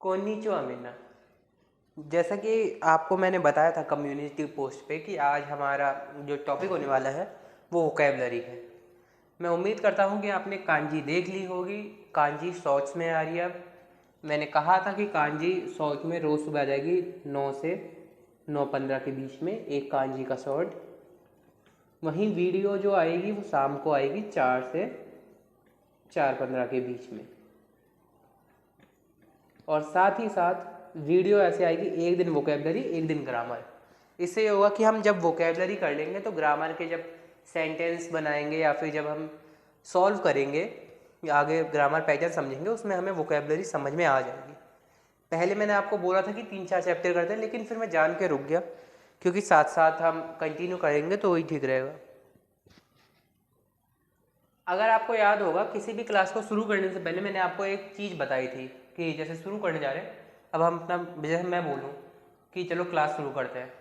कोन्निचिवा मिन्ना। जैसा कि आपको मैंने बताया था कम्युनिटी पोस्ट पे कि आज हमारा जो टॉपिक होने वाला है वो वोकैबलरी है। मैं उम्मीद करता हूँ कि आपने कांजी देख ली होगी। कांजी शॉर्ट्स में आ रही है अब। मैंने कहा था कि कांजी शॉर्ट में रोज़ सुबह आ जाएगी 9 से 9:15 के बीच में एक कांजी का शॉर्ट। वहीं वीडियो जो आएगी वो शाम को आएगी 4 से 4:15 के बीच में। और साथ ही साथ वीडियो ऐसे आएगी, एक दिन वोकैबलरी एक दिन ग्रामर। इससे ये होगा कि हम जब वोकैबलरी कर लेंगे तो ग्रामर के जब सेंटेंस बनाएंगे या फिर जब हम सॉल्व करेंगे या आगे ग्रामर पैटर्न समझेंगे उसमें हमें वोकैबलरी समझ में आ जाएगी। पहले मैंने आपको बोला था कि 3-4 चैप्टर करते हैं, लेकिन फिर मैं जान के रुक गया क्योंकि साथ साथ हम कंटिन्यू करेंगे तो वही ठीक रहेगा। अगर आपको याद होगा किसी भी क्लास को शुरू करने से पहले मैंने आपको एक चीज़ बताई थी कि जैसे शुरू करने जा रहे हैं, अब हम अपना, जैसे मैं बोलूँ कि चलो क्लास शुरू करते हैं,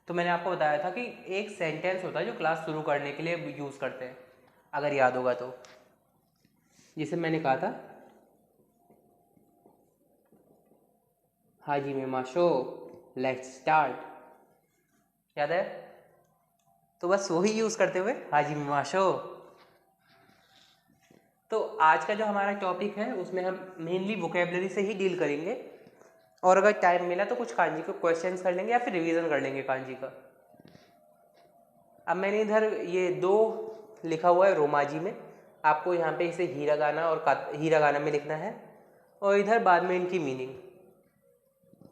तो मैंने आपको बताया था कि एक सेंटेंस होता है जो क्लास शुरू करने के लिए यूज़ करते हैं, अगर याद होगा तो। जिसे मैंने कहा था हाजी में माशो लेट्स स्टार्ट, याद है? तो बस वही यूज़ करते हुए हाजी में माशो। तो आज का जो हमारा टॉपिक है उसमें हम मेनली वोकैबलरी से ही डील करेंगे, और अगर टाइम मिला तो कुछ कांजी के क्वेश्चंस कर लेंगे या फिर रिवीजन कर लेंगे कांजी का। अब मैंने इधर ये 2 लिखा हुआ है रोमाजी में, आपको यहाँ पे इसे हीरागाना और हीरागाना में लिखना है, और इधर बाद में इनकी मीनिंग।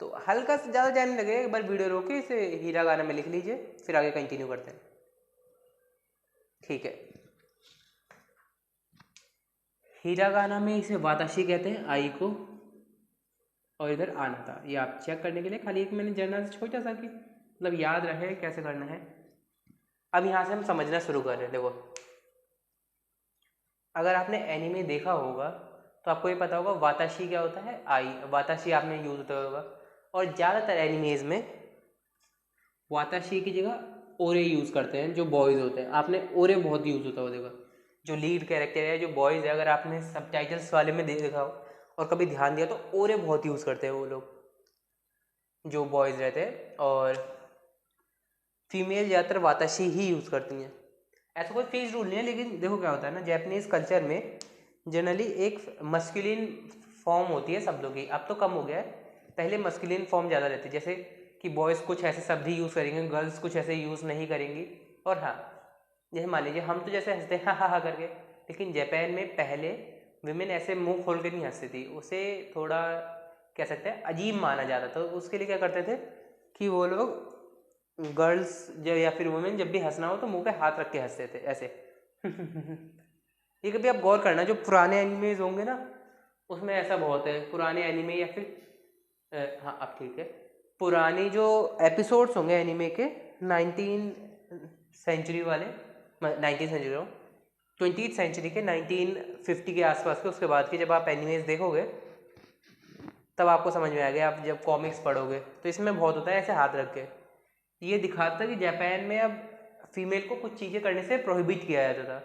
तो हल्का से ज़्यादा टाइम लगेगा, एक बार वीडियो रोक के इसे हीरागाना में लिख लीजिए, फिर आगे कंटिन्यू करते हैं, ठीक है? हीरागाना में इसे वाताशी कहते हैं, आई को, और इधर आना था। ये आप चेक करने के लिए खाली एक मैंने जर्नल से छोटा सा कि मतलब याद रहे कैसे करना है। अब यहाँ से हम समझना शुरू कर रहे हैं। देखो, अगर आपने एनीमे देखा होगा तो आपको ये पता होगा वाताशी क्या होता है, आई। वाताशी आपने यूज होता होगा, और ज़्यादातर एनिमेज में वाताशी की जगह ओरे यूज़ करते हैं जो बॉयज़ होते हैं। आपने ओरे बहुत यूज़ होता होगा, जो लीड कैरेक्टर है, जो बॉयज़ है, अगर आपने सबटाइटल्स वाले में देखा हो और कभी ध्यान दिया तो ओरे बहुत यूज़ करते हैं वो लोग जो बॉयज़ रहते हैं, और फीमेल ज़्यादातर वाताशी ही यूज़ करती हैं। ऐसा कोई फिक्स रूल नहीं है, लेकिन देखो क्या होता है ना, जापानीज़ कल्चर में जनरली एक मस्कुलिन फॉर्म होती है शब्दों की। अब तो कम हो गया है, पहले मस्कुलिन फॉर्म ज़्यादा रहती है, जैसे कि बॉयज़ कुछ ऐसे शब्द ही यूज़ करेंगे, गर्ल्स कुछ ऐसे यूज़ नहीं करेंगी। और हाँ, जैसे मान लीजिए हम तो जैसे हंसते हैं हा हा हा करके, लेकिन जापान में पहले विमेन ऐसे मुंह खोल के नहीं हंसती थी, उसे थोड़ा कह सकते हैं अजीब माना जाता था। तो उसके लिए क्या करते थे कि वो लोग गर्ल्स जो या फिर वुमेन जब भी हंसना हो तो मुंह पे हाथ रख के हंसते थे ऐसे। ये कभी आप गौर करना, जो पुराने एनिमेज होंगे ना उसमें ऐसा बहुत है। पुराने एनिमे या फिर हाँ अब ठीक है, पुरानी जो एपिसोड्स होंगे एनिमे के 19 सेंचुरी वाले, 19 सेंचुरी 20th सेंचुरी के 1950 के आसपास के, उसके बाद के जब आप एनिमेज देखोगे तब आपको समझ में आएगा। आप जब कॉमिक्स पढ़ोगे तो इसमें बहुत होता है ऐसे हाथ रख के। ये दिखाता है कि जापान में अब फीमेल को कुछ चीज़ें करने से प्रोहिबिट किया जाता था,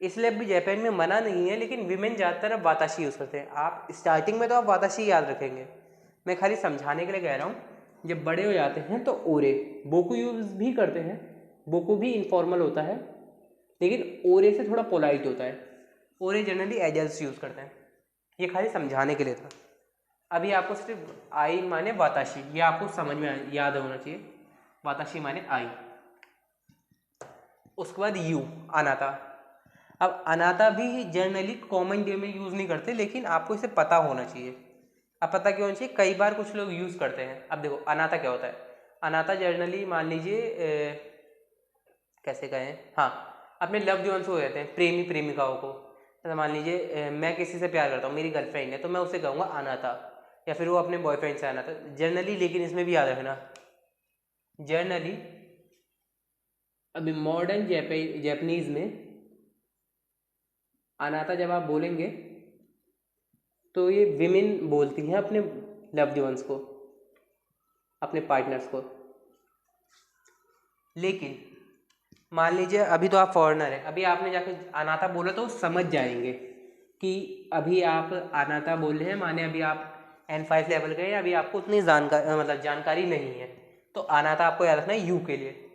इसलिए अभी जापान में मना नहीं है, लेकिन विमेन ज़्यादातर अब वाताशी यूज़ करते हैं। आप स्टार्टिंग में तो आप वाताशी याद रखेंगे, मैं खाली समझाने के लिए कह रहा हूँ। जब बड़े हो जाते हैं तो ओरे, बोकू यूज़ भी करते हैं, बोकू भी इनफॉर्मल होता है, लेकिन ओरे से थोड़ा पोलाइट होता है। ओरे जनरली एडल्ट्स यूज़ करते हैं। ये खाली समझाने के लिए था। अभी आपको सिर्फ आई माने वाताशी, ये आपको समझ में याद होना चाहिए। वाताशी माने आई। उसके बाद यू, अनाता। अब अनाता भी जनरली कॉमन डे में यूज़ नहीं करते, लेकिन आपको इसे पता होना चाहिए। अब पता क्यों होना चाहिए, कई बार कुछ लोग यूज़ करते हैं। अब देखो अनाता क्या होता है। अनाता जनरली मान लीजिए कैसे कहें, हाँ, अपने लव्ड वंस हो जाते हैं, प्रेमी प्रेमिकाओं को। जैसे मान लीजिए मैं किसी से प्यार करता हूँ, मेरी गर्लफ्रेंड है, तो मैं उसे कहूँगा अनाता, या फिर वो अपने बॉयफ्रेंड से अनाता जनरली। लेकिन इसमें भी याद रखना, जनरली अभी मॉडर्न जापानीज में अनाता जब आप बोलेंगे तो ये विमेन बोलती हैं अपने लव्ड वंस को, अपने पार्टनर्स को। लेकिन मान लीजिए अभी तो आप फॉरेनर हैं, अभी आपने जाके अनाता बोला तो समझ जाएंगे कि अभी आप अनाता बोल रहे हैं, माने अभी आप N5 लेवल के, अभी आपको उतनी जानकारी नहीं है, तो अनाथा आपको याद रखना है यू के लिए।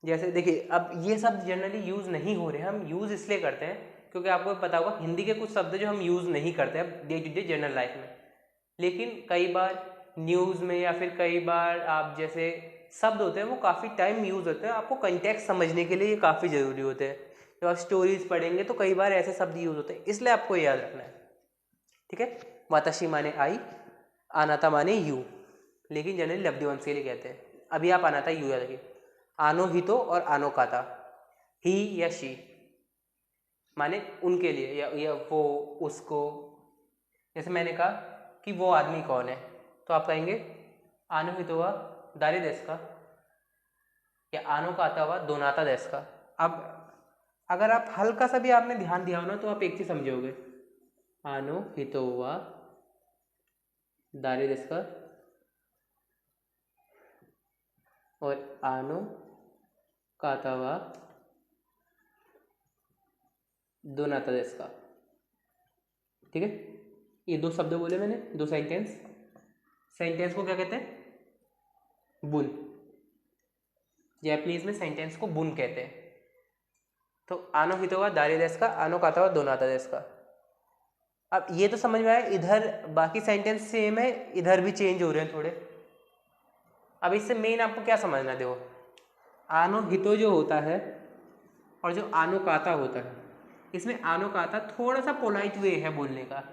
जैसे देखिए, अब ये शब्द जनरली यूज़ नहीं हो रहे हैं, हम यूज़ इसलिए करते हैं क्योंकि आपको पता होगा हिंदी के कुछ शब्द जो हम यूज़ नहीं करते हैं day to day general life में, लेकिन कई बार न्यूज़ में या फिर कई बार आप जैसे शब्द होते हैं वो काफ़ी टाइम यूज़ होते हैं, आपको कंटेक्स्ट समझने के लिए ये काफ़ी ज़रूरी होते हैं। जब आप स्टोरीज पढ़ेंगे तो कई बार ऐसे शब्द यूज़ होते हैं, इसलिए आपको याद रखना है, ठीक है। वाताशी माने आई, अनाथा माने यू, लेकिन जनरली लब्धि वंश के लिए कहते हैं। अभी आप अनाथा यू याद रखिए। आनो हितो और आनो काता, ही या शी माने उनके लिए या वो उसको। जैसे मैंने कहा कि वो आदमी कौन है, तो आप कहेंगे आनो हितो वा दारे देश का, या आनो काता वा दोनाता देश का। अब अगर आप हल्का सा भी आपने ध्यान दिया हो ना तो आप एक चीज समझोगे, आनो हितो वा दारे देश का और आनो काता वा दोनाता देश का, ठीक है। ये दो शब्द बोले मैंने, दो सेंटेंस। सेंटेंस को क्या कहते हैं? बुन। जैपनीज में सेंटेंस को बुन कहते हैं। तो आनो हितो वा दारे देश का, आनो काता वा दोनाता देश का। अब ये तो समझ में आया, इधर बाकी सेंटेंस सेम है, इधर भी चेंज हो रहे हैं थोड़े। अब इससे मेन आपको क्या समझना है, देखो आनो हितो जो होता है और जो आनो काता होता है, इसमें आनो काता थोड़ा सा पोलाइट वे है बोलने का,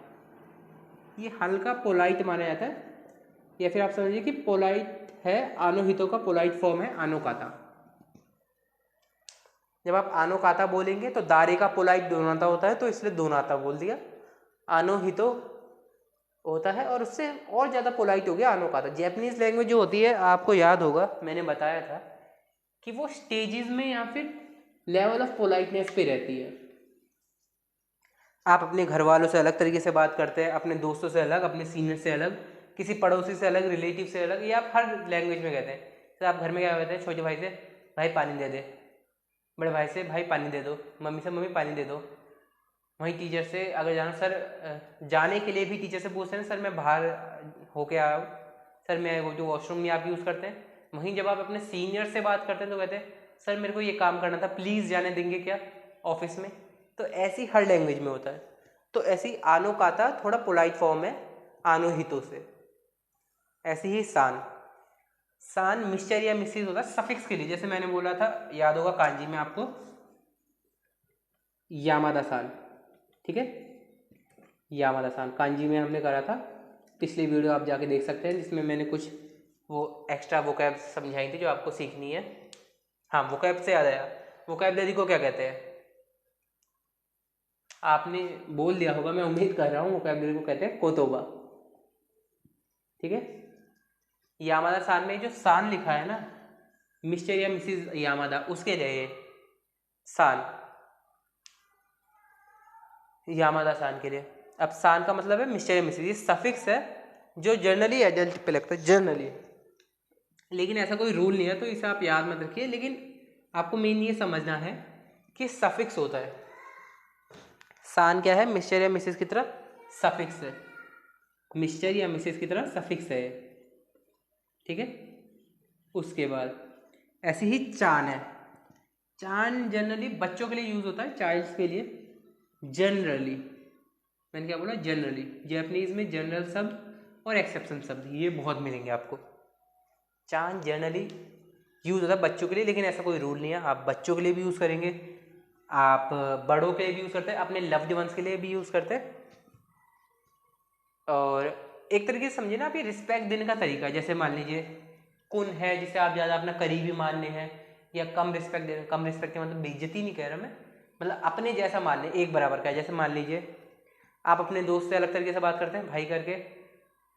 ये हल्का पोलाइट माना जाता है, या फिर आप समझिए कि पोलाइट है, आनो हितो का पोलाइट फॉर्म है आनो काता। जब आप आनो काता बोलेंगे तो दारे का पोलाइट दोनाता होता है, तो इसलिए दोनाता बोल दिया। आनो हितो होता है और उससे और ज़्यादा पोलाइट हो गया आनो काता। जैपनीज लैंग्वेज जो होती है, आपको याद होगा मैंने बताया था कि वो स्टेजेस में या फिर लेवल ऑफ पोलाइटनेस पे रहती है। आप अपने घर वालों से अलग तरीके से बात करते हैं, अपने दोस्तों से अलग, अपने सीनियर से अलग, किसी पड़ोसी से अलग, रिलेटिव से अलग, ये आप हर लैंग्वेज में कहते हैं। तो आप घर में क्या कहते हैं? छोटे भाई से भाई पानी दे दे, बड़े भाई से भाई पानी दे दो, मम्मी से मम्मी पानी दे दो। वहीं टीचर से अगर जाना, सर जाने के लिए भी टीचर से पूछते हैं, सर मैं बाहर होके आया हूँ, सर मैं वो जो वॉशरूम में आप यूज़ करते हैं। वहीं जब आप अपने सीनियर से बात करते हैं तो कहते हैं, सर मेरे को ये काम करना था, प्लीज़ जाने देंगे क्या ऑफिस में। तो ऐसी हर लैंग्वेज में होता है। तो ऐसी आनो काता थोड़ा पोलाइट फॉर्म है आनो हितो से। ऐसी ही सान, सान मिस्टर या मिसिस होता है सफिक्स के लिए। जैसे मैंने बोला था, याद होगा कांजी में आपको, यामादा सान, ठीक है। यामादा सान कांजी में हमने करा था, पिछली वीडियो आप जाके देख सकते हैं, जिसमें मैंने कुछ वो एक्स्ट्रा वोकैब समझाई थी जो आपको सीखनी है। हाँ, वोकैब से याद आया, वोकैबलरी को क्या कहते हैं? आपने बोल दिया होगा, मैं उम्मीद कर रहा हूँ। वोकैबलरी को कहते हैं कोतोबा, ठीक है। यामादा सान में जो सान लिखा है ना, मिस्टर या मिसिस यामादा, उसके लिए सान, यामादा सान के लिए। अब सान का मतलब है मिस्टर या मिसिस, ये सफिक्स है जो जनरली एडल्ट पे लगता है, जनरली, लेकिन ऐसा कोई रूल नहीं है, तो इसे आप याद मत रखिए। लेकिन आपको मेन ये समझना है कि सफिक्स होता है। सान क्या है? मिस्टर या मिसिस की तरह सफिक्स है, मिस्टर या मिसिस की तरह सफिक्स है, ठीक है। उसके बाद ऐसी ही चान है। चान जनरली बच्चों के लिए यूज होता है, चाइल्ड्स के लिए जनरली। मैंने क्या बोला? जनरली। जैपनीज में जनरल शब्द और एक्सेप्शन शब्द ये बहुत मिलेंगे आपको। चान जनरली यूज होता है बच्चों के लिए, लेकिन ऐसा कोई रूल नहीं है, आप बच्चों के लिए भी यूज करेंगे, आप बड़ों के लिए भी यूज करते हैं, अपने लव्ड वंस के लिए भी यूज करते हैं। और एक तरीके से समझिए ना आप, ये रिस्पेक्ट देने का तरीका है। जैसे मान लीजिए कुन है, जिसे आप ज़्यादा अपना करीबी मानने हैं, या कम रिस्पेक्ट देने, कम रिस्पेक्ट मतलब बेइज्जती नहीं कह रहा मैं, मतलब अपने जैसा मान लें, एक बराबर का है। जैसे मान लीजिए आप अपने दोस्त से अलग तरीके से बात करते हैं, भाई करके,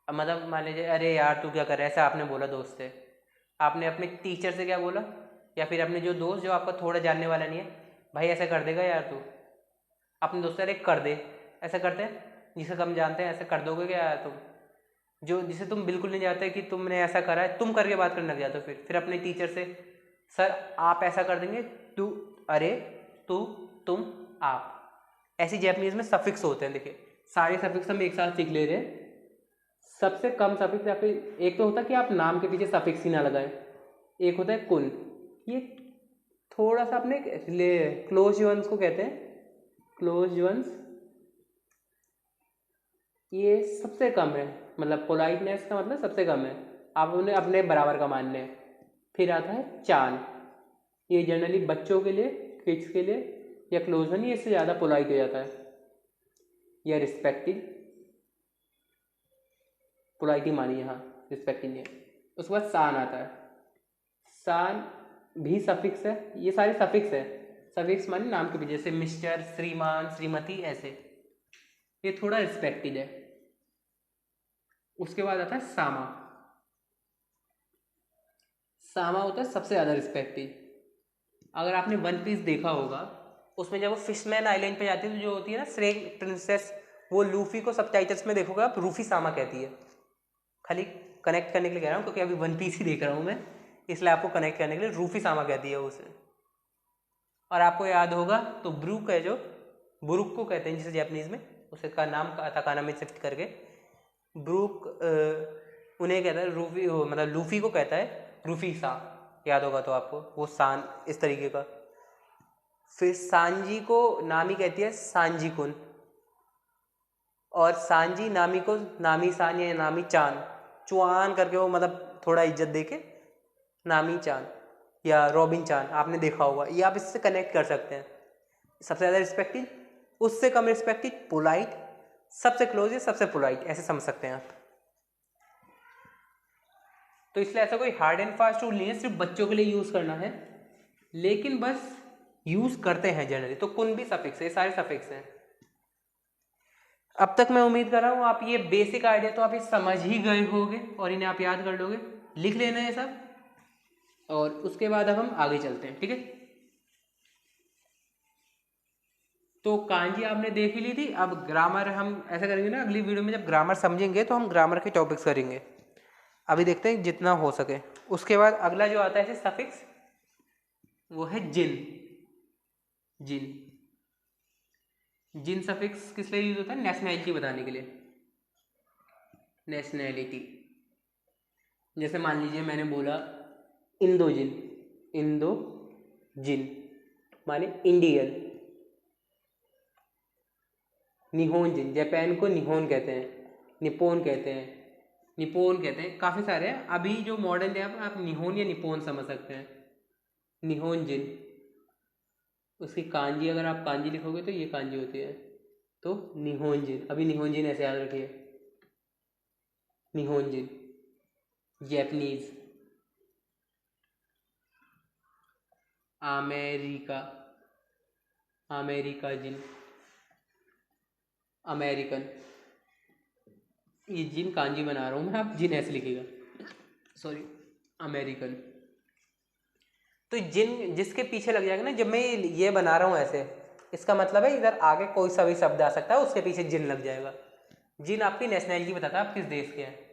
मतलब मान लीजिए अरे यार तू क्या कर रहा है, ऐसा आपने बोला दोस्त से। आपने अपने टीचर से क्या बोला, या फिर अपने जो दोस्त जो आपका थोड़ा जानने वाला नहीं है, भाई ऐसा कर देगा यार तू। अपने दोस्त अरे कर दे, ऐसा करते हैं, जिसे कम जानते हैं ऐसे कर दोगे क्या यार तुम। जो जिसे तुम बिल्कुल नहीं जानते कि तुमने ऐसा करा है, तुम करके बात करने लग जाते हो। फिर अपने टीचर से सर आप ऐसा कर देंगे, तू, अरे, तू, तुम, आप। ऐसी जैपनीज में सफिक्स होते हैं। देखिए सारे सफिक्स हम एक साथ सीख ले रहे हैं। सबसे कम सफिक्स, या फिर एक तो होता है कि आप नाम के पीछे सफिक्स ही ना लगाएं, एक होता है कुन। ये थोड़ा सा अपने क्लोज वंस को कहते हैं, क्लोज वंस, ये सबसे कम है, मतलब पोलाइटनेस का मतलब सबसे कम है, आप उन्हें अपने बराबर का मान लें। फिर आता है चान, ये जनरली बच्चों के लिए, किड्स के लिए, या क्लोज वन, ये इससे ज़्यादा पोलाइट हो जाता है, या रिस्पेक्टिव, पोलाइट ही मानिए, हाँ रिस्पेक्टिव नहीं है। उसके बाद सान आता है, सान भी सफिक्स है, ये सारे सफिक्स है, सफिक्स माने नाम के पीछे, जैसे मिस्टर, श्रीमान, श्रीमती, ऐसे, ये थोड़ा रिस्पेक्टिव है। उसके बाद आता है सामा, सामा होता है सबसे ज़्यादा रिस्पेक्टिव। अगर आपने वन पीस देखा होगा, उसमें जब वो फिशमैन आइलैंड पे जाती है तो जो होती है ना स्नेक प्रिंसेस, वो लूफी को सबटाइटल्स में देखोगे आप रूफी सामा कहती है। खाली कनेक्ट करने के लिए कह रहा हूँ क्योंकि अभी वन पीस ही देख रहा हूँ मैं, इसलिए आपको कनेक्ट करने के लिए रूफी सामा कहती है उसे। और आपको याद होगा तो ब्रूक है, जो ब्रूक को कहते हैं जिसे जैपनीज में, उसे का नाम अताकाना में शिफ्ट करके ब्रूक उन्हें कहता है रूफी, मतलब लूफी को कहता है रूफी सा, याद होगा तो आपको वो सान इस तरीके का। फिर सांजी को नामी कहती है सांजी कुन, और सांजी नामी को नामी सान या नामी चान, चुआन करके वो मतलब थोड़ा इज्जत देके नामी चान या रॉबिन चान, आपने देखा होगा, ये आप इससे कनेक्ट कर सकते हैं। सबसे ज़्यादा रिस्पेक्टिव, उससे कम रिस्पेक्टिव पोलाइट, सबसे क्लोज है सबसे पोलाइट, ऐसे समझ सकते हैं आप। तो इसलिए ऐसा कोई हार्ड एंड फास्ट रूल नहीं है सिर्फ बच्चों के लिए यूज़ करना है, लेकिन बस यूज़ करते हैं जनरली। तो कुन भी सफिक्स है, सारे सफिक्स हैं। अब तक मैं उम्मीद कर रहा हूँ आप ये बेसिक आइडिया तो आप ये समझ ही गए होंगे और इन्हें आप याद कर लोगे, लिख लेना है सब, और उसके बाद अब हम आगे चलते हैं, ठीक है। तो कांजी आपने देख ही ली थी, अब ग्रामर हम ऐसा करेंगे ना, अगली वीडियो में जब ग्रामर समझेंगे तो हम ग्रामर के टॉपिक्स करेंगे, अभी देखते हैं जितना हो सके। उसके बाद अगला जो आता है सफिक्स, वो है जिन। जिन, जिन सफिक्स किस लिए यूज होता है? नेशनैलिटी बताने के लिए, नेशनैलिटी। जैसे मान लीजिए मैंने बोला इंदोजिन, इंदो जिन माने इंडियन। निहोन जिन, जापान को निहोन कहते हैं, निपोन कहते हैं, निपोन कहते हैं, काफ़ी सारे हैं। अभी जो मॉडर्न डे आप निहोन या निपोन समझ सकते हैं। निहोन जिन, उसकी कांजी अगर आप कांजी लिखोगे तो ये कांजी होती है, तो निहोन जिन। अभी निहोन जिन ऐसे याद रखिए, निहोन जिन। जैपनीज, अमेरिका, अमेरिका जिन, अमेरिकन। ये जिन कांजी बना रहा हूँ मैं, आप जिन ऐसे लिखिएगा, सॉरी, अमेरिकन। तो जिन जिसके पीछे लग जाएगा ना, जब मैं ये बना रहा हूँ ऐसे, इसका मतलब है इधर आगे कोई सा भी शब्द आ सकता है, उसके पीछे जिन लग जाएगा। जिन आपकी नेशनैलिटी बताता है आप किस देश के हैं।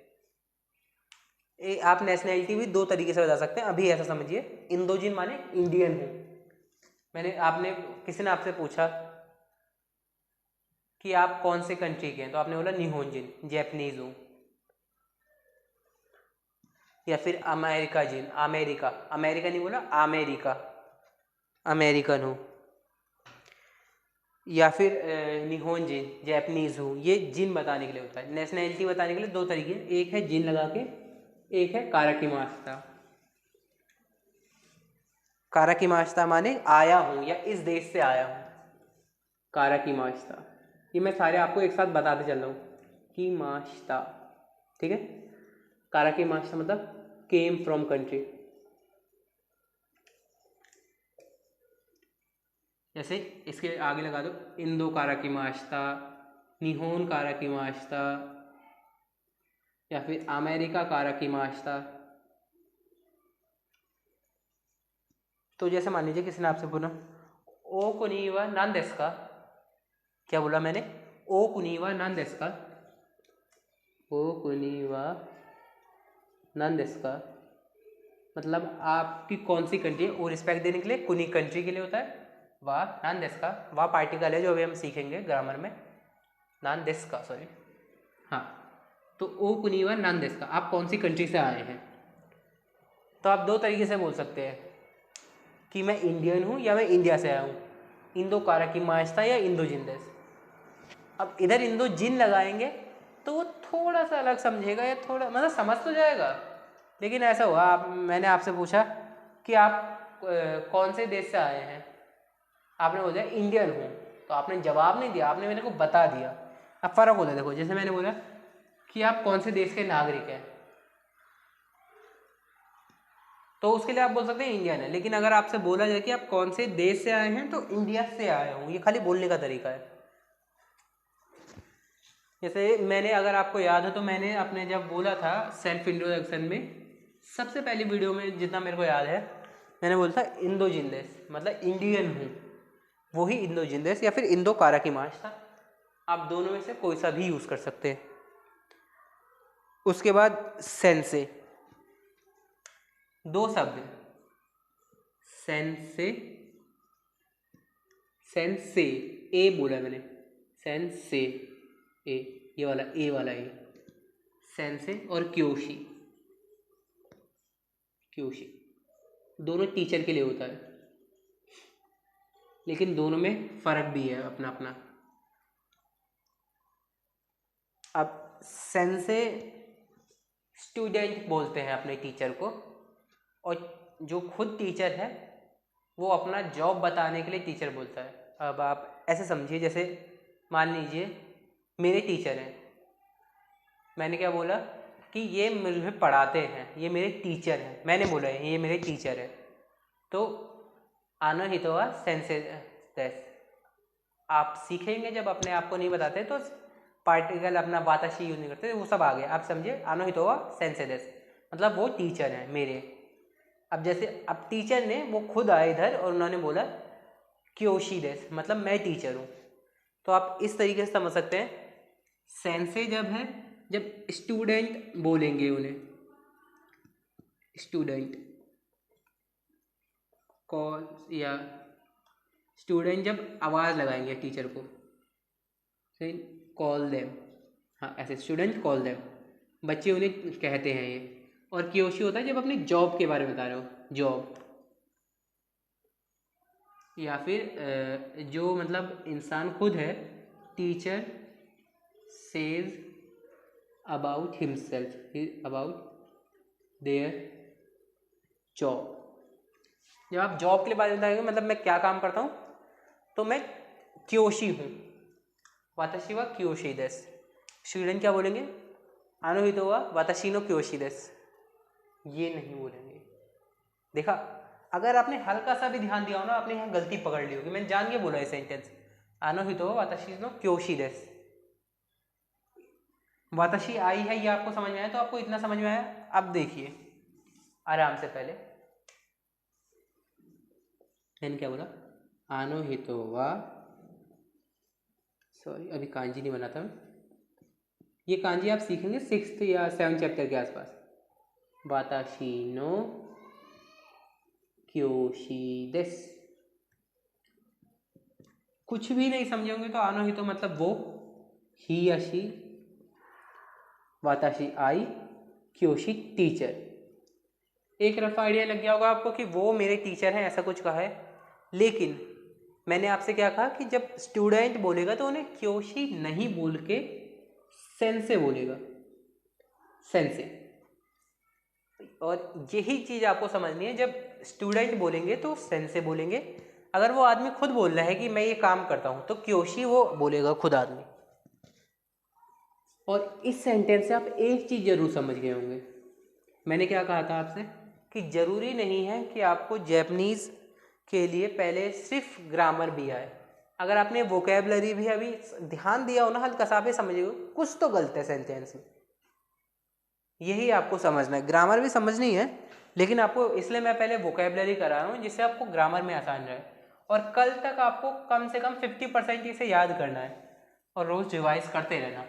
आप नेशनैलिटी भी दो तरीके से बता सकते हैं, अभी ऐसा समझिए, इंदोजिन माने इंडियन हूँ। मैंने आपने किसी ने आपसे पूछा कि आप कौन से कंट्री के हैं, तो आपने बोला निहोंजिन, जैपनीज हूँ। या फिर अमेरिका जिन, अमेरिका, अमेरिका नहीं बोला, अमेरिका, अमेरिकन हूँ। या फिर निहोन जिन, जैपनीज हूँ। ये जिन बताने के लिए होता है। नेशनैलिटी बताने के लिए दो तरीके, एक है जिन लगा के, एक है काराकिमास्ता। काराकिमास्ता माने आया हूँ या इस देश से आया हूँ, काराकिमास्ता। ये मैं सारे आपको एक साथ बताते चल रहा हूँ कि मास्ता, ठीक है। काराकिमास्ता मतलब केम फ्रॉम कंट्री। जैसे इसके आगे लगा दो इंदो काराकिमास्ता, निहोन काराकिमास्ता, या फिर अमेरिका काराकिमास्ता। तो जैसे मान लीजिए किसी ने आपसे बोला ओ कुनीवा नान देस का, क्या बोला मैंने? ओ कुनीवा नान देस का, ओ कुनीवा नान देस का मतलब आपकी कौन सी कंट्री है। वो रिस्पेक्ट देने के लिए कुनी कंट्री के लिए होता है, वाह नान देस का, वाह पार्टिकल है जो अभी हम सीखेंगे ग्रामर में, नान देस का, सॉरी, हाँ। तो ओ कुनी वा नान देश का, आप कौन सी कंट्री से आए हैं। तो आप दो तरीके से बोल सकते हैं कि मैं इंडियन हूँ या मैं इंडिया से आया हूँ, इंदो काराकी मास्ता या इंदो जिन देश। अब इधर इंदो जिन लगाएंगे तो वो थोड़ा सा अलग समझेगा या थोड़ा मतलब समझ तो जाएगा, लेकिन ऐसा हुआ मैंने आपसे पूछा कि आप कौन से देश से आए हैं, आपने बोला इंडियन हूँ, तो आपने जवाब नहीं दिया, आपने मेरे को बता दिया। अब फ़र्क होता है, देखो जैसे मैंने बोला कि आप कौन से देश के नागरिक हैं, तो उसके लिए आप बोल सकते हैं इंडियन है, लेकिन अगर आपसे बोला जाए कि आप कौन से देश से आए हैं तो इंडिया से आया हूँ, ये खाली बोलने का तरीका है। जैसे मैंने, अगर आपको याद हो तो मैंने अपने जब बोला था सेल्फ इंट्रोडक्शन में सबसे पहली वीडियो में, जितना मेरे को याद है, मैंने बोला था इंदो जिंदेस, मतलब इंडियन हूँ, वही इंदो जिंदेस या फिर इंदो काराकी मार्च था। आप दोनों में से कोई सा भी यूज़ कर सकते हैं। उसके बाद सेंसे, दो शब्द, सेंसे, सेंसे, ए बोला मैंने, सेंसे ए, ये वाला ए वाला ए, सेंसे और क्योशी, क्योशी दोनों टीचर के लिए होता है, लेकिन दोनों में फ़र्क भी है अपना अपना। अब सेंसे स्टूडेंट बोलते हैं अपने टीचर को, और जो खुद टीचर है वो अपना जॉब बताने के लिए टीचर बोलता है। अब आप ऐसे समझिए, जैसे मान लीजिए मेरे टीचर हैं, मैंने क्या बोला कि ये मुझे पढ़ाते हैं, ये मेरे टीचर हैं, मैंने बोला है ये मेरे टीचर है, तो आना ही तो सेंसे देस। आप सीखेंगे जब अपने आप को नहीं बताते तो पार्टिकल अपना वाताशी यूज नहीं करते, वो सब आ गया। आप समझिए, आनो ही तो सेंसे देस मतलब वो टीचर हैं मेरे। अब जैसे अब टीचर ने वो खुद आए इधर और उन्होंने बोला क्योशी देस, मतलब मैं टीचर हूँ, तो आप इस तरीके से समझ सकते हैं। सेंसे जब है, जब स्टूडेंट बोलेंगे उन्हें, स्टूडेंट कॉल, या स्टूडेंट जब आवाज़ लगाएंगे टीचर को, कॉल देम, हाँ ऐसे स्टूडेंट कॉल देम, बच्चे उन्हें कहते हैं ये। और क्योशी होता है जब अपनी जॉब के बारे में बता रहे हो, जॉब, या फिर जो मतलब इंसान खुद है, teacher says about himself, about their job. जब आप जॉब के लिए बात बताएंगे, मतलब मैं क्या काम करता हूँ, तो मैं क्योशी हूँ, वाताशी वा क्योशी देस। स्टूडेंट क्या बोलेंगे, आनो हितो वा वाताशी नो क्योशी देस, ये नहीं बोलेंगे। देखा, अगर आपने हल्का सा भी ध्यान दिया हो ना, आपने यहाँ गलती पकड़ ली होगी, मैंने जान के बोला है सेंटेंस, आनो हितो वा वाताशी नो क्योशी देस। वाताशी आई है, ये आपको समझ में आया, तो आपको इतना समझ में आया। अब देखिए आराम से, पहले मैंने क्या बोला, आनो हितो वा, सॉरी अभी कांजी नहीं बनाता मैं, ये कांजी आप सीखेंगे 6th या 7th चैप्टर के आसपास। वाताशी नो क्योशी देस, कुछ भी नहीं समझेंगे तो आनो ही तो मतलब वो, ही या शी, वाताशी आई, क्योशी टीचर। एक रफ आइडिया लग गया होगा आपको कि वो मेरे टीचर हैं, ऐसा कुछ कहा है। लेकिन मैंने आपसे क्या कहा कि जब स्टूडेंट बोलेगा तो उन्हें क्योशी नहीं बोल के सेंसे बोलेगा, सेंसे। और यही चीज़ आपको समझनी है, जब स्टूडेंट बोलेंगे तो सेंसे बोलेंगे, अगर वो आदमी खुद बोल रहा है कि मैं ये काम करता हूँ तो क्योशी वो बोलेगा खुद आदमी। और इस सेंटेंस से आप एक चीज़ जरूर समझ गए होंगे, मैंने क्या कहा था आपसे कि ज़रूरी नहीं है कि आपको जैपनीज़ के लिए पहले सिर्फ ग्रामर भी आए। अगर आपने वोकेबलरी भी अभी ध्यान दिया हो ना, हल्का सा भी समझिए कुछ तो गलत है सेंटेंस में, यही आपको समझना है। ग्रामर भी समझनी है, लेकिन आपको इसलिए मैं पहले वोकेबलरी करा रहा हूँ जिससे आपको ग्रामर में आसान रहे। और कल तक आपको कम से कम 50% इसे याद करना है और रोज रिवाइज करते रहना।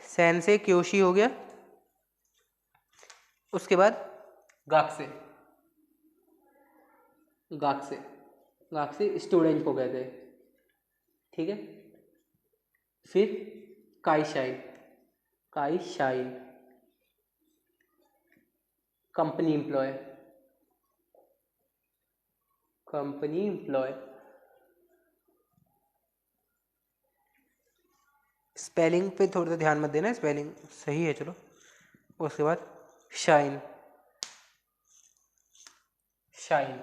सेंसे क्योशी हो गया, उसके बाद गाक्से, गाक्से, गाक्से स्टूडेंट को कहते हैं, ठीक है। फिर काइशाइन, काइशाइन company employ, company employ. Spelling पे थोड़ा सा ध्यान मत देना, स्पेलिंग सही है चलो। उसके बाद shine, shine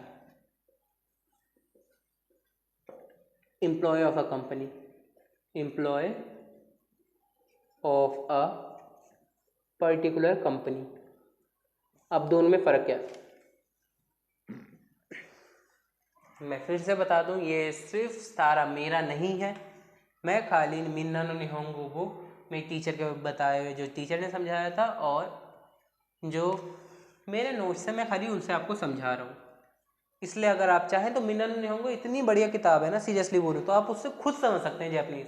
employee of a company, employee of a particular company. अब दोनों में फ़र्क क्या है मैं फिर से बता दूं, ये सिर्फ सारा मेरा नहीं है, मैं खाली मिन्ना नो निहोंगो को मेरे टीचर के बताए हुए, जो टीचर ने समझाया था और जो मेरे नोट्स है, मैं खाली उनसे आपको समझा रहा हूँ। इसलिए अगर आप चाहें तो मिन्ना नो निहोंगो इतनी बढ़िया किताब है ना, सीरियसली बोलूँ तो आप उससे खुद समझ सकते हैं जैपनीज़।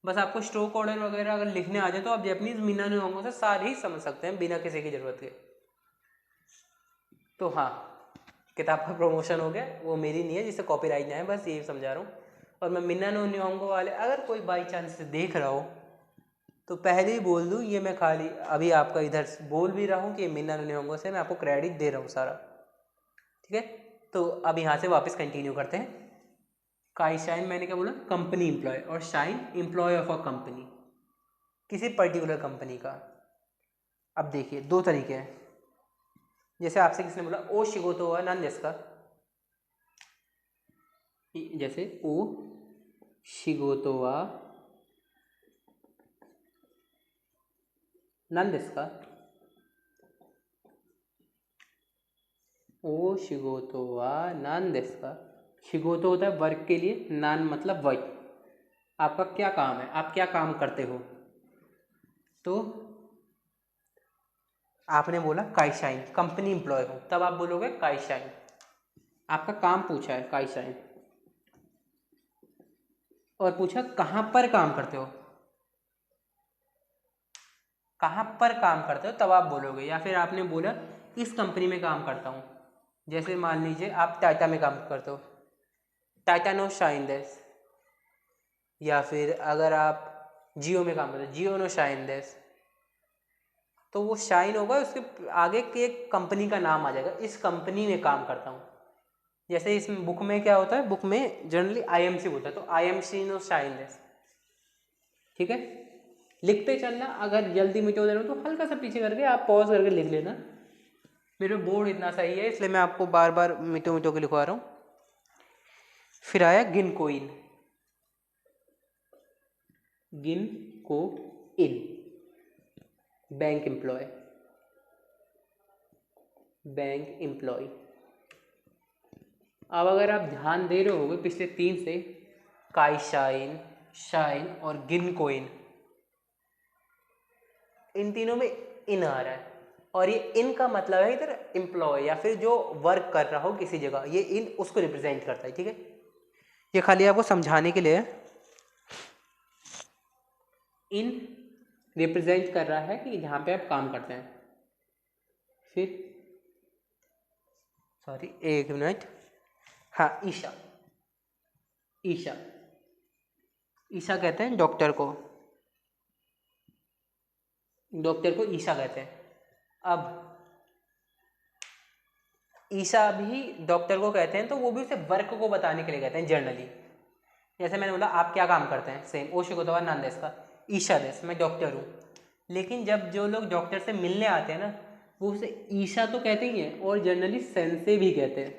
बस आपको स्ट्रोक ऑर्डर वगैरह अगर लिखने आ जाए तो आप जैपनीज़ मिन्ना नो निहोंगो से सारे ही समझ सकते हैं बिना किसी की ज़रूरत के। तो हाँ, किताब का प्रमोशन हो गया, वो मेरी नहीं है जिससे कॉपीराइट ना है, बस यही समझा रहा हूँ। और मैं मिन्ना नो निहोंगो वाले अगर कोई बाई चांस से देख रहा हो तो पहले ही बोल दूँ, ये मैं खाली अभी आपका इधर बोल भी रहा हूँ कि मिन्ना नो निहोंगो से मैं आपको क्रेडिट दे रहा हूँ सारा, ठीक है। तो अब यहाँ से वापस कंटिन्यू करते हैं। काइशाइन मैंने क्या बोला, कंपनी एम्प्लॉय, और shine employee of a company, किसी पर्टिकुलर कंपनी का। अब देखिए दो तरीके हैं, जैसे आपसे किसने बोला ओ शिगोतो वा नान देसु का, जैसे ओ शिगोतो वा नान देसु का, ओ शिगोतो वा नान देसु का। शिगोतो होता है वर्क के लिए, नान मतलब वर्क, आपका क्या काम है, आप क्या काम करते हो। तो आपने बोला काइशाइन कंपनी एम्प्लॉय हो, तब आप बोलोगे काइशाइन, आपका काम पूछा है काइशाइन, और पूछा कहाँ पर काम करते हो, कहाँ पर काम करते हो तब आप बोलोगे। या फिर आपने बोला इस कंपनी में काम करता हूँ, जैसे मान लीजिए आप टाटा में काम करते हो, टाटा नो शाइन देस। या फिर अगर आप जियो में काम करते हो, जियो नो शाइन देस, तो वो शाइन होगा, उसके आगे के एक कंपनी का नाम आ जाएगा, इस कंपनी में काम करता हूँ। जैसे इस बुक में क्या होता है, बुक में जनरली आईएमसी होता है, तो आईएमसी नो शाइन देस, ठीक है। लिखते चलना, अगर जल्दी मिटो दे रहा हो तो हल्का सा पीछे करके आप पॉज करके लिख लेना। मेरे बोर्ड इतना सही है इसलिए मैं आपको बार बार मिटो मिटो के लिखवा रहा हूँ। फिर आया गिनकोइन, गिनकोइन बैंक एम्प्लॉय, बैंक एम्प्लॉय। अब अगर आप ध्यान दे रहे होगे पिछले तीन से, काइशाइन, शाइन और गिनकोइन, इन तीनों में इन आ रहा है, और ये इन का मतलब है इधर एम्प्लॉय या फिर जो वर्क कर रहा हो किसी जगह, ये इन उसको रिप्रेजेंट करता है, ठीक है। ये खाली आपको समझाने के लिए इन रिप्रेजेंट कर रहा है कि जहाँ पे आप काम करते हैं। फिर सॉरी एक मिनट, हाँ ईशा, ईशा, ईशा कहते हैं डॉक्टर को, डॉक्टर को ईशा कहते हैं। अब ईशा भी डॉक्टर को कहते हैं, तो वो भी उसे वर्क को बताने के लिए कहते हैं जनरली। जैसे मैंने बोला आप क्या काम करते हैं, सेम ओ शिगोतो वा नान देसु का, ईशा देस, मैं डॉक्टर हूँ। लेकिन जब जो लोग डॉक्टर से मिलने आते हैं ना, वो उसे ईशा तो कहते ही हैं, और जनरली सेंसे भी कहते हैं,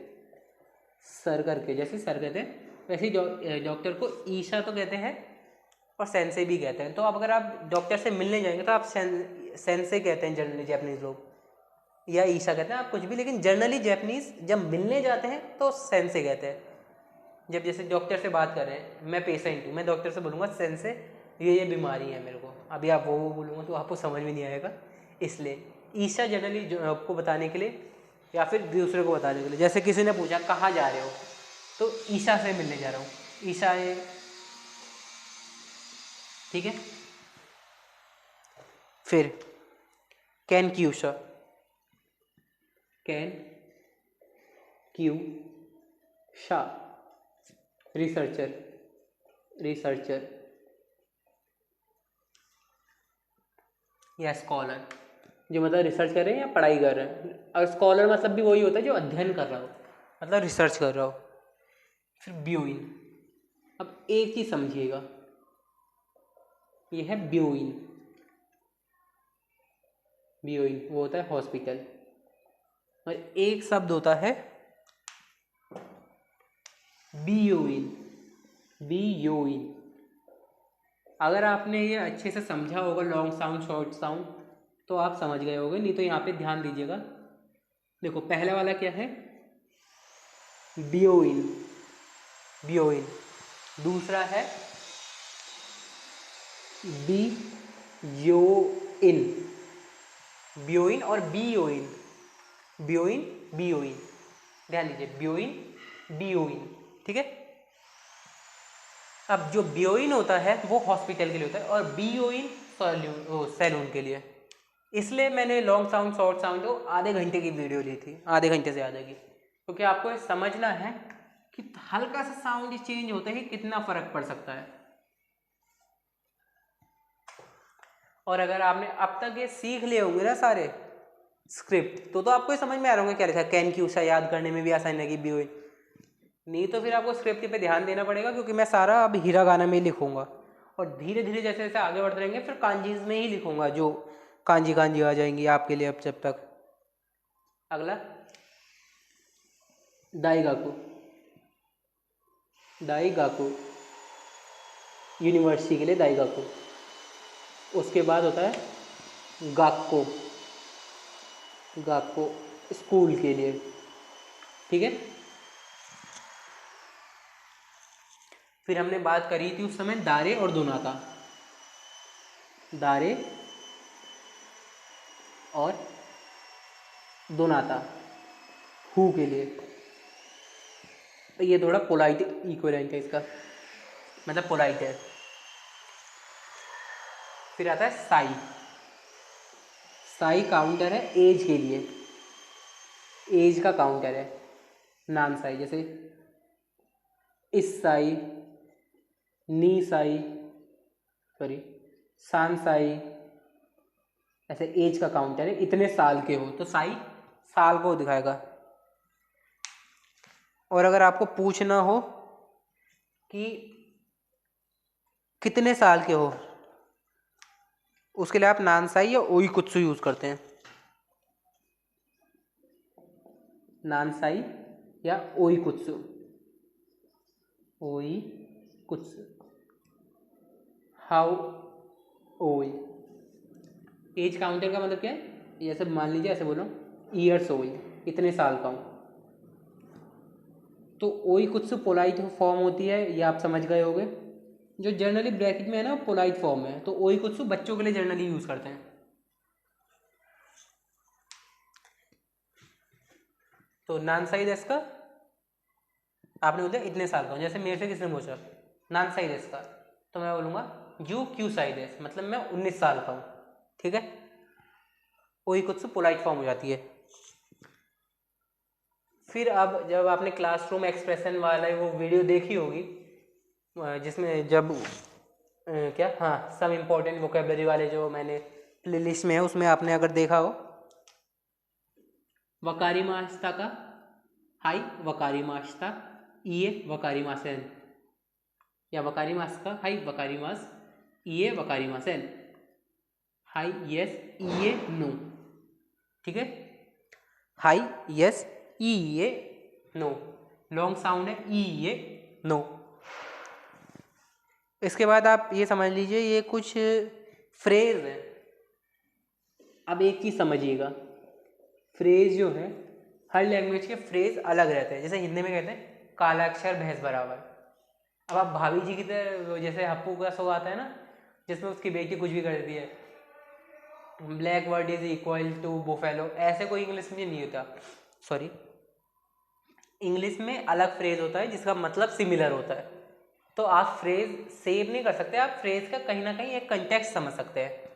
सर करके, जैसे सर कहते हैं वैसे ही डॉक्टर को ईशा तो कहते हैं और सेंसे भी कहते हैं। तो अब अगर आप डॉक्टर से मिलने जाएंगे तो आप सेंसे कहते हैं जनरली जैपनीज लोग, या ईशा कहते हैं, आप कुछ भी, लेकिन जनरली जैपनीज जब मिलने जाते हैं तो सेंसे कहते हैं। जब जैसे डॉक्टर से बात कर रहे हैं, मैं पेशेंट हूँ, मैं डॉक्टर से बोलूँगा सेंसे ये बीमारी है मेरे को, अभी आप वो बोलूँगा तो आपको समझ में नहीं आएगा, इसलिए ईशा जनरली आपको बताने के लिए या फिर दूसरे को बताने के लिए। जैसे किसी ने पूछा कहाँ जा रहे हो, तो ईशा से मिलने जा रहा हूँ, ईशा है, ठीक है। फिर कैन क्यूशा, कैन क्यू शा, रिसर्चर, रिसर्चर, या स्कॉलर, जो मतलब रिसर्च कर रहे हैं या पढ़ाई कर रहे हैं। और स्कॉलर मतलब भी वही होता है जो अध्ययन कर रहा हो, मतलब रिसर्च कर रहा हो। फिर ब्यूइन, अब एक चीज़ समझिएगा, ये है ब्यूइन। ब्यूइन वो होता है हॉस्पिटल, और एक शब्द होता है बीओइन। बीओइन, अगर आपने ये अच्छे से समझा होगा लॉन्ग साउंड शॉर्ट साउंड तो आप समझ गए होंगे, नहीं तो यहाँ पे ध्यान दीजिएगा। देखो पहला वाला क्या है, बियोइन, बियोइन। दूसरा है बियोइन, बियोइन और बियोइन, बियोइन बियोइन, ध्यान दीजिए, बियोइन बियोइन, ठीक है। अब जो बियोइन होता है वो हॉस्पिटल के लिए होता है और बियोइन सैलून के लिए। इसलिए मैंने लॉन्ग साउंड शॉर्ट साउंड तो आधे घंटे की वीडियो ली थी, आधे घंटे से ज़्यादा की, क्योंकि आपको ये समझना है कि हल्का सा साउंड चेंज होते ही कितना फ़र्क पड़ सकता है। और अगर आपने अब तक ये सीख लिए होंगे ना सारे स्क्रिप्ट, तो आपको ये समझ में आ रहा होगा क्या लिखा है। कैन क्यू सा याद करने में भी आसानी लगी बियोइन, नहीं तो फिर आपको स्क्रिप्ट पे ध्यान देना पड़ेगा, क्योंकि मैं सारा अब हिरागाना में ही लिखूंगा और धीरे धीरे जैसे जैसे आगे बढ़ते रहेंगे फिर कांजीज में ही लिखूंगा, जो कांजी कांजी आ जाएंगी आपके लिए। अब जब तक अगला दाईगाकू, दाईगाकू यूनिवर्सिटी के लिए दाईगाकू। उसके बाद होता है गाक्को, गाक्को स्कूल के लिए, ठीक है। फिर हमने बात करी थी उस समय दारे और दोनाता, दारे और दोनाता हु के लिए। ये थोड़ा पोलाइट इक्विवेलेंट है इसका, मतलब पोलाइट है। फिर आता है साई, साई काउंटर है एज के लिए, एज का काउंटर है। नान साई जैसे इस साई, नी साई, सॉरी सान साई, ऐसे एज का काउंटर है, इतने साल के हो तो साई साल को दिखाएगा। और अगर आपको पूछना हो कि कितने साल के हो, उसके लिए आप नानसाई या ओई कुत्सु यूज करते हैं। नानसाई या ओई कुत्सु, ओई कुत्सु, हाउ ओई। एज काउंटर का मतलब क्या है, जैसे मान लीजिए ऐसे बोलो ईयर्स ओई, इतने साल का हूँ, तो ओई कुत्सु पोलाइट फॉर्म होती है, ये आप समझ गए होंगे। जो जनरली ब्रैकेट में है ना पोलाइट फॉर्म में, तो ओई कुत्सु बच्चों के लिए जनरली यूज करते हैं। तो नानसाई देश का आपने बोला इतने साल का हूँ, जैसे मेरे से किसने पूछा नानसाई देश का, तो मैं बोलूँगा यू क्यू साई देश, मतलब मैं 19 साल का हूँ, ठीक है। ओई कुत्सु पोलाइट फॉर्म हो जाती है। फिर अब जब आपने क्लासरूम एक्सप्रेशन वाला वो वीडियो देखी होगी, जिसमें जब क्या हाँ सम इम्पोर्टेंट वोकेबलरी वाले जो मैंने प्लेलिस्ट में है उसमें आपने अगर देखा हो, वकारी मास्ता का हाई वकारी मास्ता इए वकारी मासेन, या वकारी मास का हाई वकारी मास इए वकारी मासेन, हाई यस इए नो, ठीक है। हाई यस इए नो, लॉन्ग साउंड है इए नो। इसके बाद आप ये समझ लीजिए ये कुछ फ्रेज है। अब एक चीज़ समझिएगा, फ्रेज जो है हर लैंग्वेज के फ्रेज अलग रहते हैं। जैसे हिंदी में कहते हैं काला अक्षर भैंस बराबर। अब आप भाभी जी की तरह, जैसे हप्पू का शो आता है ना जिसमें उसकी बेटी कुछ भी कर देती है, black word is equal to buffalo, ऐसे कोई इंग्लिश में नहीं होता। सॉरी, इंग्लिश में अलग फ्रेज होता है जिसका मतलब सिमिलर होता है। तो आप फ्रेज सेव नहीं कर सकते, आप फ्रेज का कहीं ना कहीं एक कंटेक्स्ट समझ सकते हैं।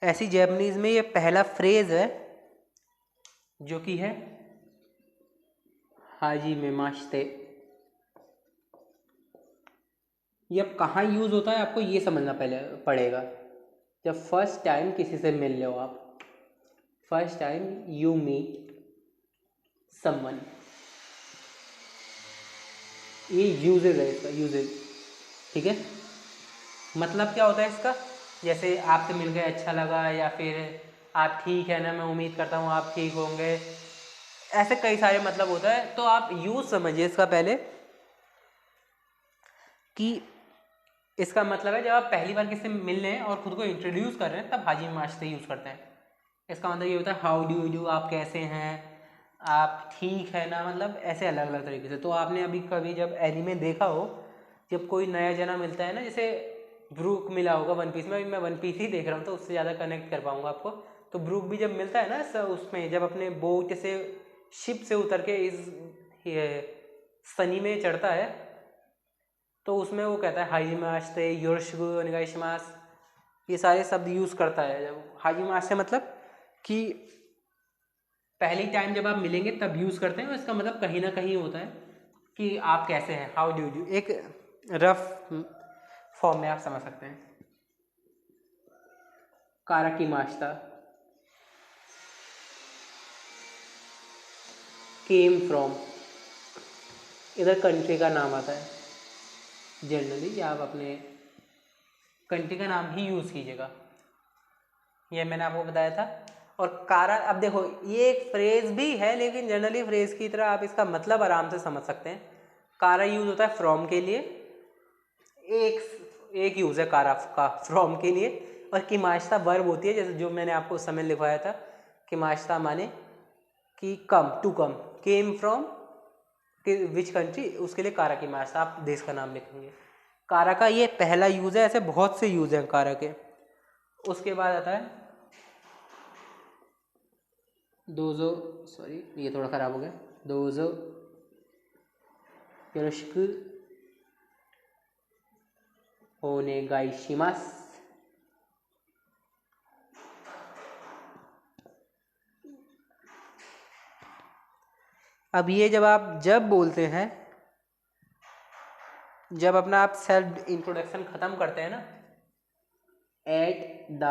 ऐसी जैपनीज में ये पहला फ्रेज है जो कि है हाजी में माश्ते। ये अब कहाँ यूज होता है आपको ये समझना पहले पड़ेगा। जब फर्स्ट टाइम किसी से मिल रहे हो आप, first time you meet someone, ये यूजेज है इसका, यूजेज। ठीक है, मतलब क्या होता है इसका, जैसे आपसे मिलकर अच्छा लगा, या फिर आप ठीक है ना, मैं उम्मीद करता हूँ आप ठीक होंगे, ऐसे कई सारे मतलब होता है। तो आप यूज समझिए इसका पहले कि इसका मतलब है जब आप पहली बार किसी से मिल रहे हैं और खुद को इंट्रोड्यूस कर रहे हैं, तब हाजी माशते यूज़ करते हैं। इसका मतलब ये होता है हाउ डू यू डू, आप कैसे हैं, आप ठीक है ना, मतलब ऐसे अलग अलग तरीके से। तो आपने अभी कभी जब एनीमे देखा हो, जब कोई नया जना मिलता है ना, जैसे ब्रूक मिला होगा वन पीस में, अभी मैं वन पीस ही देख रहा हूँ तो उससे ज़्यादा कनेक्ट कर पाऊँगा आपको। तो ब्रूक भी जब मिलता है ना उसमें, जब अपने बोट से शिप से उतर के इस सनी में चढ़ता है, तो उसमें वो कहता है हाजी माशते, योरशगु ओनेगाइशिमास, ये सारे शब्द यूज़ करता है। जब हाजी माशते मतलब कि पहली टाइम जब आप मिलेंगे तब यूज़ करते हैं, और इसका मतलब कहीं ना कहीं होता है कि आप कैसे हैं, हाउ डू यू, एक रफ फॉर्म में आप समझ सकते हैं। काराकी माश्ता, केम फ्रॉम, इधर कंट्री का नाम आता है जनरली, या आप अपने कंट्री का नाम ही यूज़ कीजिएगा, ये मैंने आपको बताया था। और कारा, अब देखो ये एक फ्रेज भी है, लेकिन जनरली फ्रेज की तरह आप इसका मतलब आराम से समझ सकते हैं। कारा यूज़ होता है फ्रॉम के लिए, एक यूज़ है कारा का फ्रॉम के लिए, और किमाश्ता वर्ब होती है, जैसे जो मैंने आपको उस समय लिखवाया था। किमाश्ता माने कि come, to come, came from which country, उसके लिए कारा किमाश्ता, आप देश का नाम लिखेंगे। कारा का ये पहला यूज़ है, ऐसे बहुत से यूज़ हैं कारा के। उसके बाद आता है दोजो, सॉरी ये थोड़ा ख़राब हो गया, दोजो योरोशिकु ओनेगाइशिमास, अब ये जब आप जब बोलते हैं, जब अपना आप सेल्फ इंट्रोडक्शन ख़त्म करते हैं ना, at the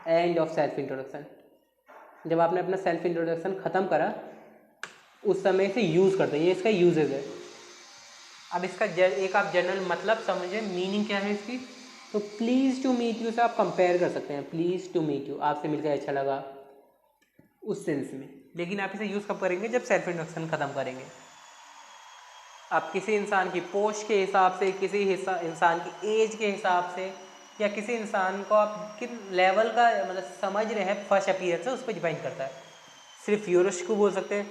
end of self introduction, जब आपने अपना सेल्फ इंट्रोडक्शन ख़त्म करा उस समय से यूज़ करते हैं, ये इसका यूजेज है। अब इसका एक आप जनरल मतलब समझें, मीनिंग क्या है इसकी। तो प्लीज़ टू मीट यू से आप कंपेयर कर सकते हैं, प्लीज़ टू मीट यू, आपसे मिलकर अच्छा लगा, उस सेंस में। लेकिन आप इसे यूज़ कब करेंगे, जब सेल्फ इंट्रोडक्शन ख़त्म करेंगे। आप किसी इंसान की पोस्ट के हिसाब से, किसी इंसान की एज के हिसाब से, या किसी इंसान को आप किन लेवल का मतलब समझ रहे हैं फर्स्ट अपीयरेंस से, उस पर डिपेंड करता है। सिर्फ योरोशिकु बोल सकते हैं,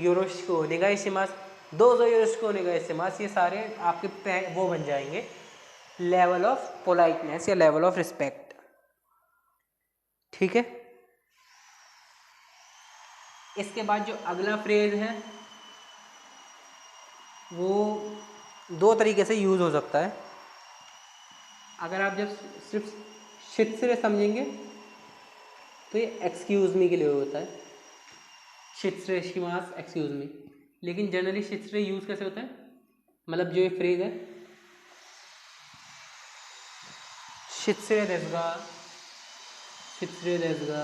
योरोशिकु ओनेगाइशिमास, दो योरोशिकु ओनेगाइशिमास, ये सारे आपके वो बन जाएंगे लेवल ऑफ पोलाइटनेस या लेवल ऑफ रिस्पेक्ट। ठीक है, इसके बाद जो अगला फ्रेज है वो दो तरीके से यूज़ हो सकता है। अगर आप जब सिर्फ शित्सरे समझेंगे तो ये एक्सक्यूज़ मी के लिए होता है, शित्सरे शिमास एक्सक्यूज़ मी। लेकिन जनरली शित्सरे यूज़ कैसे होता है, मतलब जो ये फ्रेज है शित्सरे देसगा, शित्सरे देसगा,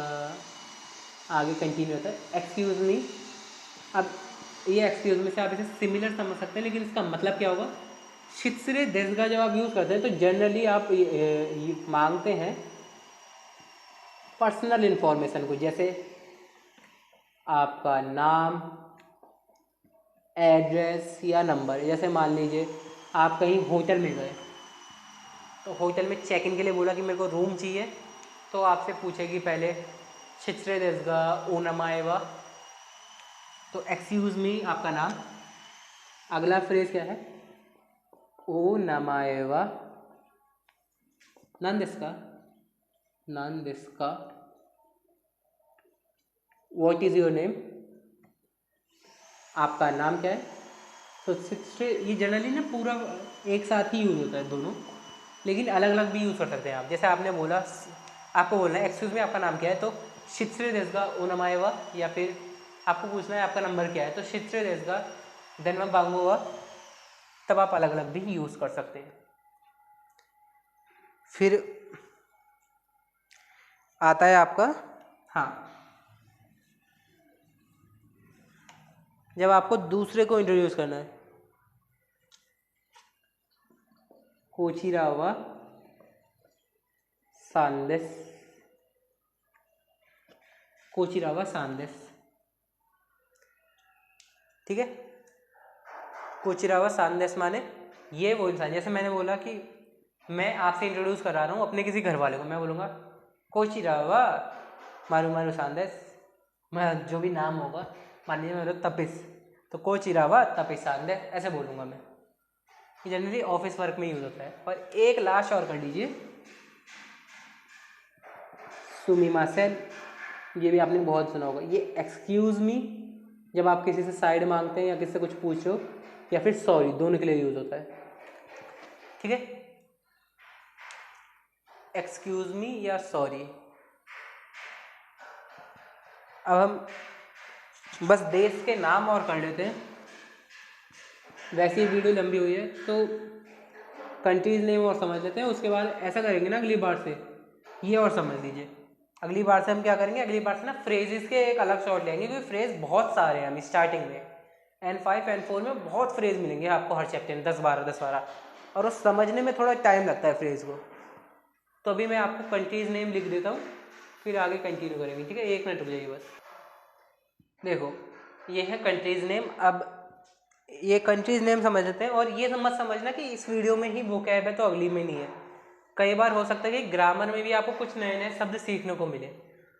आगे कंटिन्यू होता है एक्सक्यूज़ मी। अब ये एक्सक्यूज़ मी से आप इसे सिमिलर समझ सकते हैं, लेकिन इसका मतलब क्या होगा। शित्सरे देसगा जब आप यूज़ करते हैं तो जनरली आप ये मांगते हैं पर्सनल इन्फॉर्मेशन को, जैसे आपका नाम, एड्रेस या नंबर। जैसे मान लीजिए आप कहीं होटल में गए, तो होटल में चेक इन के लिए बोला कि मेरे को रूम चाहिए, तो आपसे पूछेगी पहले शित्सरे देसगा ओनमाएवा, तो एक्सक्यूज़ मी आपका नाम। अगला फ्रेज क्या है, ओ नमाएवा नन देस्का, नन देस्का, व्हाट इज़ योर नेम, आपका नाम क्या है। तो शित्सरे ये जनरली ना पूरा एक साथ ही यूज़ होता है दोनों, लेकिन अलग अलग भी यूज़ कर सकते हैं आप। जैसे आपने बोला, आपको बोलना है एक्सक्यूज़ मी आपका नाम क्या है, तो शित्सरे देसगा ओनमाएवा, या फिर आपको पूछना है आपका नंबर क्या है, तो शित्सरे देसगा देनवा बांगोवा, तब आप अलग अलग भी यूज़ कर सकते हैं। फिर आता है आपका, हाँ, जब आपको दूसरे को इंट्रोड्यूस करना है, कोचिरावा सांदेस, कोचिरावा सांदेस, ठीक है। कोचिरावा सांदेस माने ये वो इंसान, जैसे मैंने बोला कि मैं आपसे इंट्रोड्यूस करा रहा हूँ अपने किसी घर वाले को, मैं बोलूँगा कोचिरावा मारू मारू सांदेस, मैं जो भी नाम होगा, मान लीजिए मेरा तपिस, तो कोचिरावा तपिस सांदेस ऐसे बोलूँगा मैं। ये जनरली ऑफिस वर्क में यूज होता है। और एक लास्ट और कर लीजिए, सुमिमासेन, ये भी आपने बहुत सुना होगा। ये एक्सक्यूज़ मी जब आप किसी से साइड मांगते हैं या किसी से कुछ पूछ रहे हो, या फिर सॉरी, दोनों के लिए यूज होता है, ठीक है। एक्सक्यूज मी या सॉरी। अब हम बस देश के नाम और कर लेते हैं, वैसे ही वीडियो लंबी हुई है तो कंट्रीज नेम और समझ लेते हैं। उसके बाद ऐसा करेंगे ना अगली बार से, ये और समझ लीजिए, अगली बार से हम क्या करेंगे, अगली बार से ना फ्रेजेस के एक अलग शॉट लेंगे, क्योंकि फ्रेज बहुत सारे हैं। हम स्टार्टिंग में N5 N4 में बहुत फ्रेज मिलेंगे आपको हर चैप्टर में, 10-12, और वो समझने में थोड़ा टाइम लगता है फ्रेज को। तो अभी मैं आपको कंट्रीज नेम लिख देता हूँ, फिर आगे कंटिन्यू करेंगे, ठीक है। 1 मिनट रुक जाइए बस। देखो ये है कंट्रीज नेम। अब ये कंट्रीज नेम समझ लेते हैं, और ये मत समझना कि इस वीडियो में ही वोकैब है तो अगली में नहीं है। कई बार हो सकता है कि ग्रामर में भी आपको कुछ नए नए शब्द सीखने को मिले,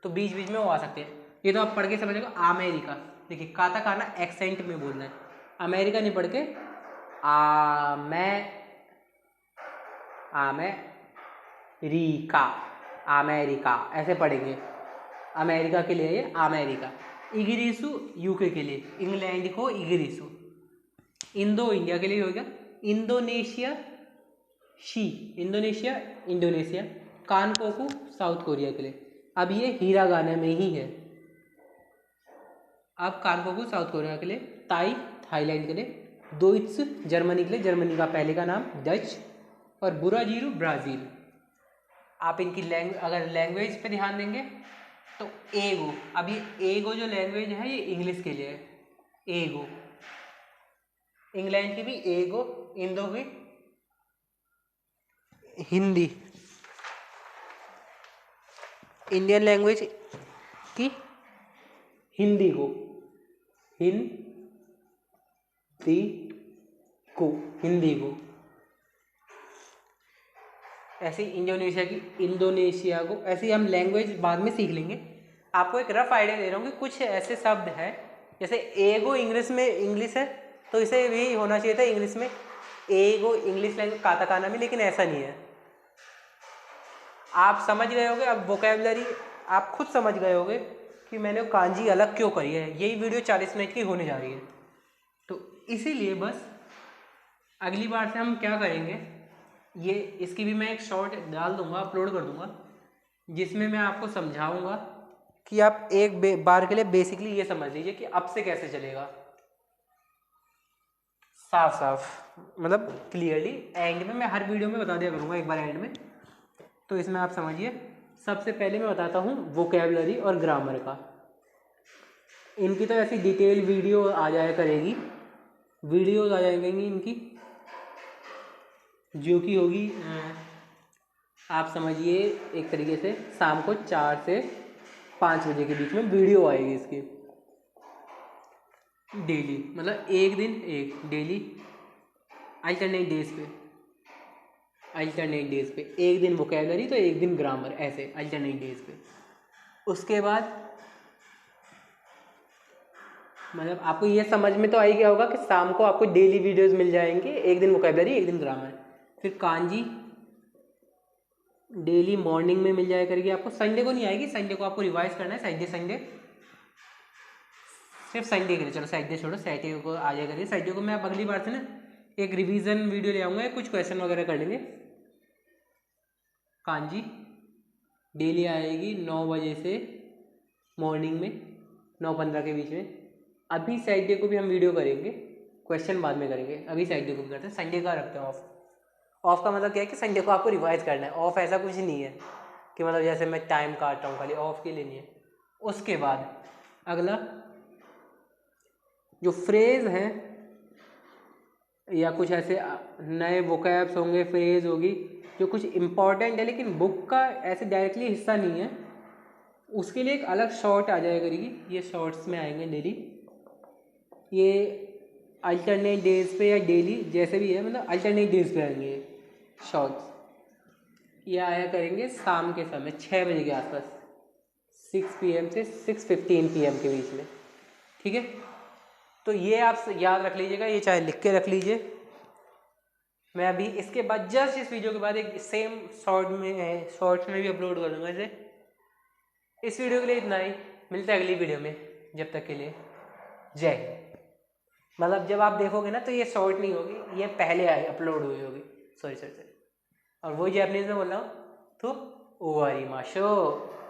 तो बीच बीच में वो आ सकते हैं। ये तो आप पढ़ के समझेगा। अमेरिका, देखिए काताकाना एक्सेंट में बोलना है, अमेरिका नहीं पढ़ के अमेरिका ऐसे पढ़ेंगे। अमेरिका के लिए ये अमेरिका। इगिरिसु यूके के लिए, इंग्लैंड को इगिरिसु। इंडो इंडिया के लिए हो गया इंडोनेशिया, इंडोनेशिया। कानकोकू साउथ कोरिया के लिए। अब ये हिरागाना में ही है। अब कानकोकू साउथ कोरिया के लिए, ताई थाईलैंड के लिए, डोइट्स जर्मनी के लिए, जर्मनी का पहले का नाम डच, और बुराजीरू ब्राज़ील। आप इनकी अगर लैंग्वेज पे ध्यान देंगे तो एगो, अब ये एगो जो लैंग्वेज है ये इंग्लिश के लिए है। एगो इंग्लैंड की भी एगो, इंडो की हिंदी, इंडियन लैंग्वेज की हिंदी को, हिंदी को ऐसे ही इंडोनेशिया को, ऐसे ही हम लैंग्वेज बाद में सीख लेंगे। आपको एक रफ आइडिया दे रहा हूँ कि कुछ ऐसे शब्द हैं, जैसे एगो इंग्लिश है तो इसे भी होना चाहिए था इंग्लिश में, एगो इंग्लिश लैंग्वेज काताकाना में, लेकिन ऐसा नहीं है। आप समझ गए होगे, अब वोकैबुलरी आप खुद समझ गए होगे कि मैंने कांजी अलग क्यों करी है। यही वीडियो 40 मिनट की होने जा रही है, तो इसीलिए बस अगली बार से हम क्या करेंगे, ये इसकी भी मैं एक शॉर्ट डाल दूंगा, अपलोड कर दूंगा, जिसमें मैं आपको समझाऊंगा कि आप एक बार के लिए बेसिकली ये समझ लीजिए कि अब से कैसे चलेगा, साफ मतलब क्लियरली। एंड में मैं हर वीडियो में बता दिया करूँगा एक बार एंड में, तो इसमें आप समझिए। सबसे पहले मैं बताता हूँ वोकैबुलरी और ग्रामर का। इनकी तो ऐसी डिटेल वीडियो आ जाया करेगी, वीडियोज आ जाएंगी इनकी, जो कि होगी आप समझिए एक तरीके से शाम को 4 से 5 बजे के बीच में वीडियो आएगी इसकी, डेली, मतलब एक दिन एक, डेली अल्टरनेट डेज पे, एक दिन वोकैबुलरी तो एक दिन ग्रामर, ऐसे अल्टरनेट डेज पे। उसके बाद मतलब आपको ये समझ में तो आई गया होगा कि शाम को आपको डेली वीडियोस मिल जाएंगे, एक दिन वोकैबुलरी एक दिन ग्रामर। फिर कांजी डेली मॉर्निंग में मिल जाया करेगी आपको, संडे को नहीं आएगी, संडे को आपको रिवाइज करना है, संडे सिर्फ संडे के लिए, चलो संडे छोड़ो, सैटरडे को आ जाया करिए। संडे को मैं अब अगली बार से ना एक रिवीजन वीडियो ले आऊँगा, कुछ क्वेश्चन वगैरह कर लेंगे। कांजी डेली आएगी 9 बजे से मॉर्निंग में, 9:15 के बीच में। अभी सैटरडे को भी हम वीडियो करेंगे, क्वेश्चन बाद में करेंगे, अभी सैटरडे को भी करते हैं, संडे का रखते हैं ऑफ। ऑफ का मतलब क्या है कि संडे को आपको रिवाइज करना है, ऑफ ऐसा कुछ नहीं है कि मतलब जैसे मैं टाइम काट रहा हूँ, खाली ऑफ के लिए नहीं है। उसके बाद अगला जो फ्रेज हैं या कुछ ऐसे नए वोकैब्स होंगे, फ्रेज होगी जो कुछ इम्पॉर्टेंट है लेकिन बुक का ऐसे डायरेक्टली हिस्सा नहीं है, उसके लिए एक अलग शॉर्ट आ जाया करेगी। ये शॉर्ट्स में आएंगे डेली, ये अल्टरनेट डेज पे या डेली जैसे भी है, मतलब अल्टरनेट डेज पे आएंगे शॉर्ट्स। ये आया करेंगे शाम के समय 6 बजे के आसपास, 6 PM से 6:15 PM के बीच में, ठीक है। तो ये आप याद रख लीजिएगा, ये चाहे लिख के रख लीजिए। मैं अभी इसके बाद जस्ट इस वीडियो के बाद एक सेम शॉर्ट्स में भी अपलोड कर दूँगा इसे। इस वीडियो के लिए इतना ही, मिलते हैं अगली वीडियो में, जब तक के लिए जय हिंद। मतलब जब आप देखोगे ना तो ये शॉर्ट नहीं होगी, ये पहले आई अपलोड हुई होगी, सॉरी। और वो जैपनीज में बोल रहा हूँ तो ओवारी माशो।